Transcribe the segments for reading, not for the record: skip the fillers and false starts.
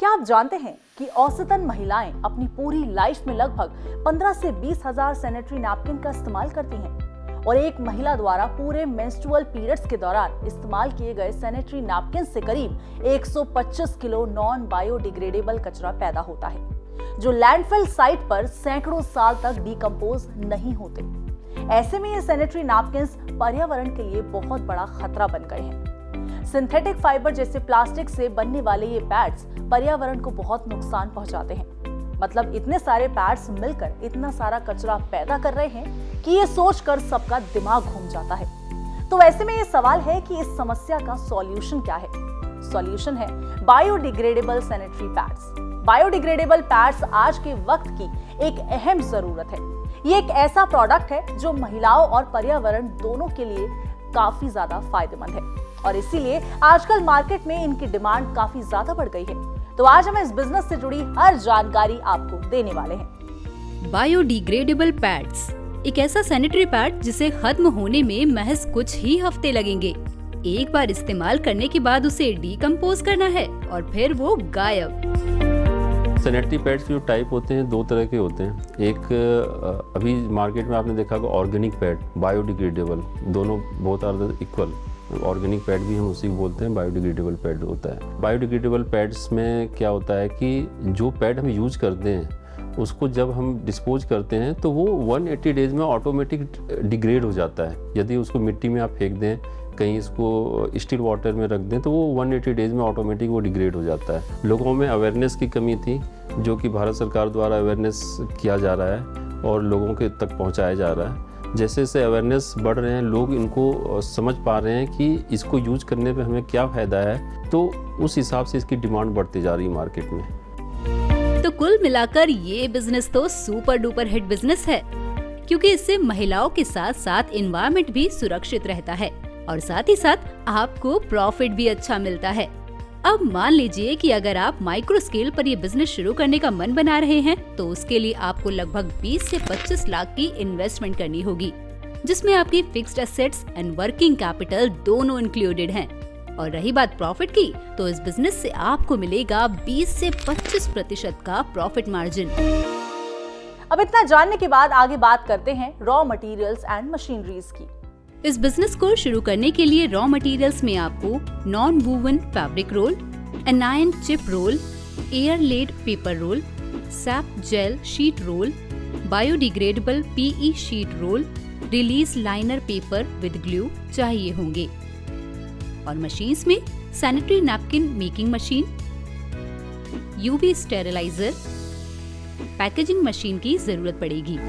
क्या आप जानते हैं कि औसतन महिलाएं अपनी पूरी लाइफ में लगभग 15 से 20 हजार सैनिटरी नैपकिन का इस्तेमाल करती हैं और एक महिला द्वारा पूरे मेंस्ट्रुअल पीरियड्स के दौरान इस्तेमाल किए गए सैनिटरी नैपकिन से करीब 125 किलो नॉन बायोडिग्रेडेबल कचरा पैदा होता है, जो लैंडफिल साइट पर सैकड़ों साल तक डिकम्पोज नहीं होते। ऐसे में ये सैनिटरी नैपकिन्स पर्यावरण के लिए बहुत बड़ा खतरा बन गए हैं। सिंथेटिक फाइबर जैसे प्लास्टिक से बनने वाले ये पैड्स पर्यावरण को बहुत नुकसान पहुंचाते हैं। मतलब इतने सारे पैड्स मिलकर इतना सारा कचरा पैदा कर रहे हैं कि ये सोचकर सबका दिमाग घूम जाता है। तो ऐसे में ये सवाल है कि इस समस्या का सॉल्यूशन क्या है? सॉल्यूशन है biodegradable sanitary pads. Biodegradable pads आज के वक्त की एक अहम जरूरत है। ये एक ऐसा प्रोडक्ट है जो महिलाओं और पर्यावरण दोनों के लिए काफी ज्यादा फायदेमंद है और इसीलिए आजकल मार्केट में इनकी डिमांड काफी ज्यादा बढ़ गई है। तो आज हम इस बिजनेस से जुड़ी हर जानकारी आपको देने वाले हैं। बायोडिग्रेडेबल पैड्स एक ऐसा सैनिटरी पैड जिसे खत्म होने में महज कुछ ही हफ्ते लगेंगे। एक बार इस्तेमाल करने के बाद उसे डिकम्पोज करना है और फिर वो गायब। सैनिटरी पैड्स जो टाइप होते हैं दो तरह के होते हैं। एक अभी मार्केट में आपने देखा कि ऑर्गेनिक पैड, बायोडिग्रेडेबल, दोनों बहुत आर इक्वल। ऑर्गेनिक पैड भी हम उसी को बोलते हैं, बायोडिग्रेडेबल पैड होता है। बायोडिग्रेडेबल पैड्स में क्या होता है कि जो पैड हम यूज करते हैं उसको जब हम डिस्पोज करते हैं तो वो 180 डेज में ऑटोमेटिक डिग्रेड हो जाता है। यदि उसको मिट्टी में आप फेंक दें, कहीं इसको स्टिल वाटर में रख दें तो वो 180 डेज में ऑटोमेटिक वो डिग्रेड हो जाता है। लोगों में अवेयरनेस की कमी थी, जो कि भारत सरकार द्वारा अवेयरनेस किया जा रहा है और लोगों के तक पहुंचाया जा रहा है। जैसे जैसे अवेयरनेस बढ़ रहे हैं, लोग इनको समझ पा रहे हैं कि इसको यूज करने पे हमें क्या फ़ायदा है, तो उस हिसाब से इसकी डिमांड बढ़ती जा रही है मार्केट में। तो कुल मिलाकर ये बिजनेस तो सुपर डुपर हिट बिजनेस है, क्योंकि इससे महिलाओं के साथ साथ एनवायरनमेंट भी सुरक्षित रहता है और साथ ही साथ आपको प्रॉफिट भी अच्छा मिलता है। अब मान लीजिए कि अगर आप माइक्रो स्केल पर ये बिजनेस शुरू करने का मन बना रहे हैं तो उसके लिए आपको लगभग 20 से 25 लाख की इन्वेस्टमेंट करनी होगी, जिसमें आपकी fixed assets and working capital दोनों इंक्लूडेड हैं। और रही बात प्रॉफिट की, तो इस बिजनेस से आपको मिलेगा 20 से 25% का प्रॉफिट मार्जिन। अब इतना जानने के बाद आगे बात करते हैं रॉ मटेरियल्स एंड मशीनरीज की। इस बिजनेस को शुरू करने के लिए रॉ मटेरियल्स में आपको non woven fabric roll, anion chip roll, air laid paper roll, SAP gel sheet roll, biodegradable PE sheet roll, release liner paper with glue चाहिए होंगे। और मशीन्स में sanitary napkin making machine, UV steriliser, packaging machine की जरूरत पड़ेगी।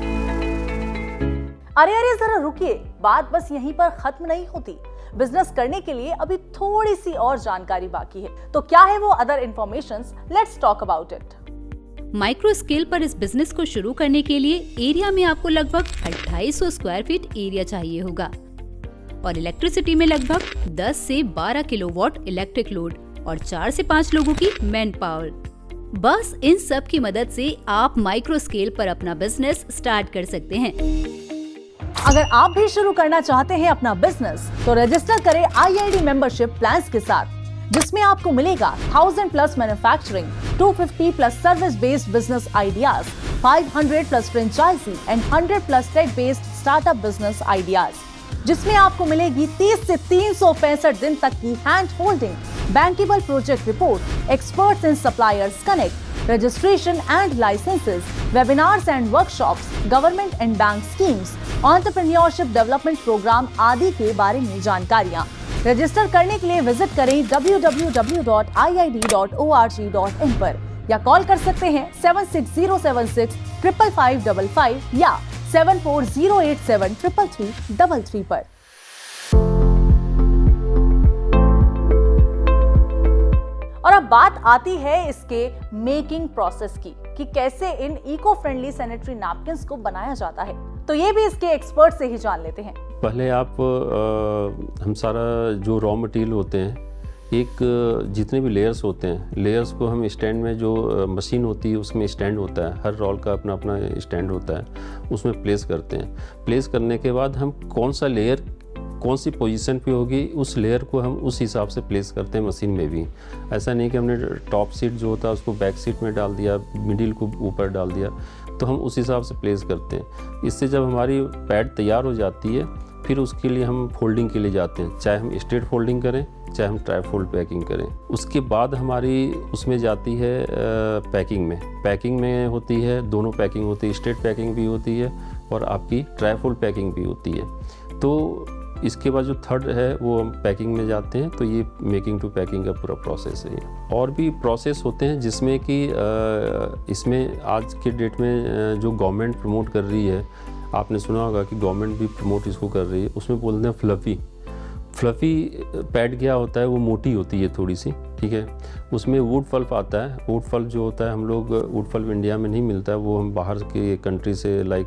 अरे जरा रुकिए, बात बस यहीं पर खत्म नहीं होती। बिजनेस करने के लिए अभी थोड़ी सी और जानकारी बाकी है। तो क्या है वो other informations? Let's talk about it. Micro scale पर इस बिजनेस को शुरू करने के लिए एरिया में आपको लगभग 2800 स्क्वायर फीट एरिया चाहिए होगा और इलेक्ट्रिसिटी में लगभग 10 से 12 किलोवाट इलेक्ट्रिक लोड और 4 से 5 लोगों की मैन पावर। बस इन सब की मदद से आप माइक्रो स्केल पर अपना बिजनेस स्टार्ट कर सकते हैं। अगर आप भी शुरू करना चाहते हैं अपना बिजनेस तो रजिस्टर करें IID मेंबरशिप प्लान्स के साथ, जिसमें आपको मिलेगा 1000 plus manufacturing, 250 plus service based business ideas, 500 plus franchisee and 100 plus tech based startup business ideas, जिसमें आपको मिलेगी 30 से 365 दिन तक की hand holding, bankable project report, experts in suppliers connect, registration and licenses, webinars and workshops, government and bank schemes, entrepreneurship development program आदि के बारे में जानकारियाँ। रजिस्टर करने के लिए विजिट करें www.iid.org.in पर या कॉल कर सकते हैं 76076 55555 या 74087 33333 पर। और अब बात आती है इसके मेकिंग प्रोसेस की कि कैसे इन इको फ्रेंडली सैनिटरी नैपकिन्स को बनाया जाता है। तो ये भी इसके एक्सपर्ट से ही जान लेते हैं। पहले हम सारा जो रॉ मटेरियल होते हैं, एक जितने भी लेयर्स होते हैं, लेयर्स को हम स्टैंड में, जो मशीन होती है उसमें स्टैंड होता है, हर रोल का अपना अपना स्टैंड होता है, उसमें प्लेस करते हैं। प्लेस करने के बाद हम कौन सा लेयर कौन सी पोजीशन पे होगी उस लेयर को हम उस हिसाब से प्लेस करते हैं मशीन में भी। ऐसा नहीं कि हमने टॉप सीट जो होता है उसको बैक सीट में डाल दिया, मिडिल को ऊपर डाल दिया, तो हम उस हिसाब से प्लेस करते हैं। इससे जब हमारी पैड तैयार हो जाती है फिर उसके लिए हम फोल्डिंग के लिए जाते हैं, चाहे हम स्ट्रेट फोल्डिंग करें चाहे हम ट्राई फोल्ड पैकिंग करें। उसके बाद हमारी उसमें जाती है पैकिंग में। पैकिंग में होती है, दोनों पैकिंग होती है, स्ट्रेट पैकिंग भी होती है और आपकी ट्राई फोल्ड पैकिंग भी होती है। तो इसके बाद जो थर्ड है वो हम पैकिंग में जाते हैं। तो ये मेकिंग टू पैकिंग का पूरा प्रोसेस है। और भी प्रोसेस होते हैं जिसमें कि इसमें आज के डेट में जो गवर्नमेंट प्रमोट कर रही है, आपने सुना होगा कि गवर्नमेंट भी प्रमोट इसको कर रही है, उसमें बोलते हैं फ्लफ़ी पैड क्या होता है, वो मोटी होती है थोड़ी सी, ठीक है। उसमें वुड पल्प आता है। वुड पल्प जो होता है, हम लोग वुड पल्प इंडिया में नहीं मिलता है, वो हम बाहर के कंट्री से like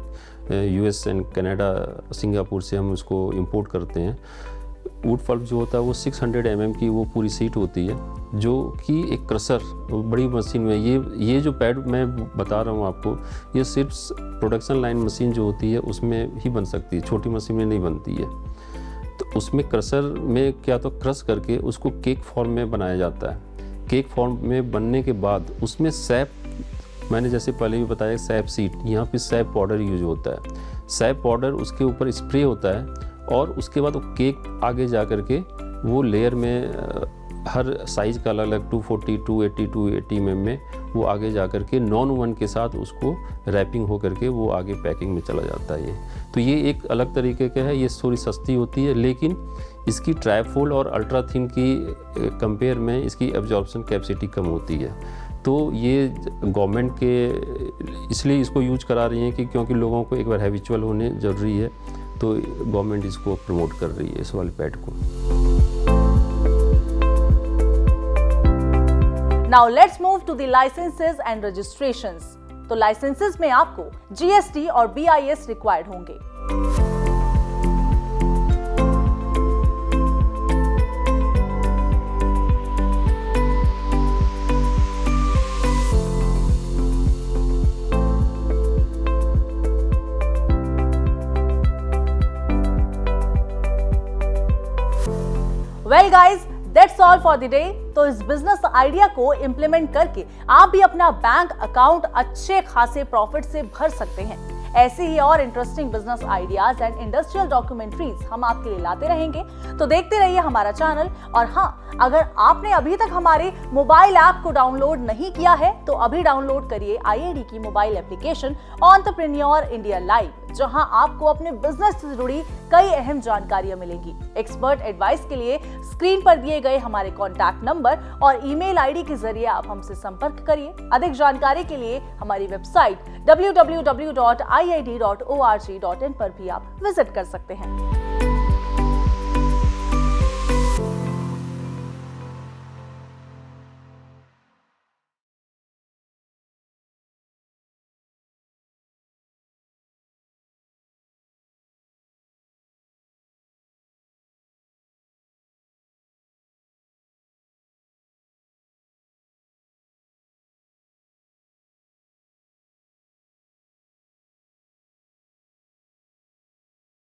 US and Canada, Singapore से हम उसको इंपोर्ट करते हैं। वुड पल्प जो होता है वो 600 mm की वो पूरी सीट होती है, जो कि एक क्रशर बड़ी मशीन में ये जो पैड मैं बता रहा हूँ आपको, ये सिर्फ प्रोडक्शन लाइन मशीन जो होती है उसमें ही बन सकती है, छोटी मशीन में नहीं बनती है। तो उसमें क्रशर में क्या तो क्रश करके उसको केक फॉर्म में बनाया जाता है। केक फॉर्म में बनने के बाद उसमें सैप, मैंने जैसे पहले भी बताया सैप सीट, यहाँ पे सैप पाउडर यूज होता है। सैप पाउडर उसके ऊपर स्प्रे होता है और उसके बाद वो केक आगे जा कर के वो लेयर में हर साइज़ का अलग अलग 240, 280, 280 mm में वो आगे जा कर के नॉन ओवन के साथ उसको रैपिंग हो करके वो आगे पैकिंग में चला जाता है। तो ये एक अलग तरीके का है, ये थोड़ी सस्ती होती है, लेकिन इसकी ट्राइफोल्ड और अल्ट्रा थिन की कंपेयर में इसकी एब्जॉर्प्शन कैपेसिटी कम होती है। तो ये गवर्नमेंट के इसलिए इसको यूज करा रही हैं कि क्योंकि लोगों को एक बार हैबिचुअल होने ज़रूरी है, तो गवर्नमेंट इसको प्रमोट कर रही है इस वाले पैड को। Now let's move to the licenses and registrations. तो लाइसेंसेस में आपको GST और BIS रिक्वायर्ड होंगे। Well guys, that's all for the day. तो इस बिजनेस आइडिया को इम्प्लीमेंट करके आप भी अपना बैंक अकाउंट अच्छे खासे प्रॉफिट से भर सकते हैं। ऐसे ही और interesting business ideas and industrial documentaries हम आपके लिए लाते रहेंगे, तो देखते रहिए हमारा चैनल। और हाँ, अगर आपने अभी तक हमारे मोबाइल ऐप को डाउनलोड नहीं किया है तो अभी डाउनलोड करिए IID की mobile application entrepreneur India live, जहां आपको अपने बिजनेस से जुड़ी कई अहम जानकारियां मिलेंगी। एक्सपर्ट एडवाइस के लिए स्क्रीन पर दिए गए हमारे कॉन्टैक्ट नंबर और ईमेल ID के जरिए आप हमसे संपर्क करिए। अधिक जानकारी के लिए हमारी वेबसाइट www.iid.org.in पर भी आप विजिट कर सकते हैं।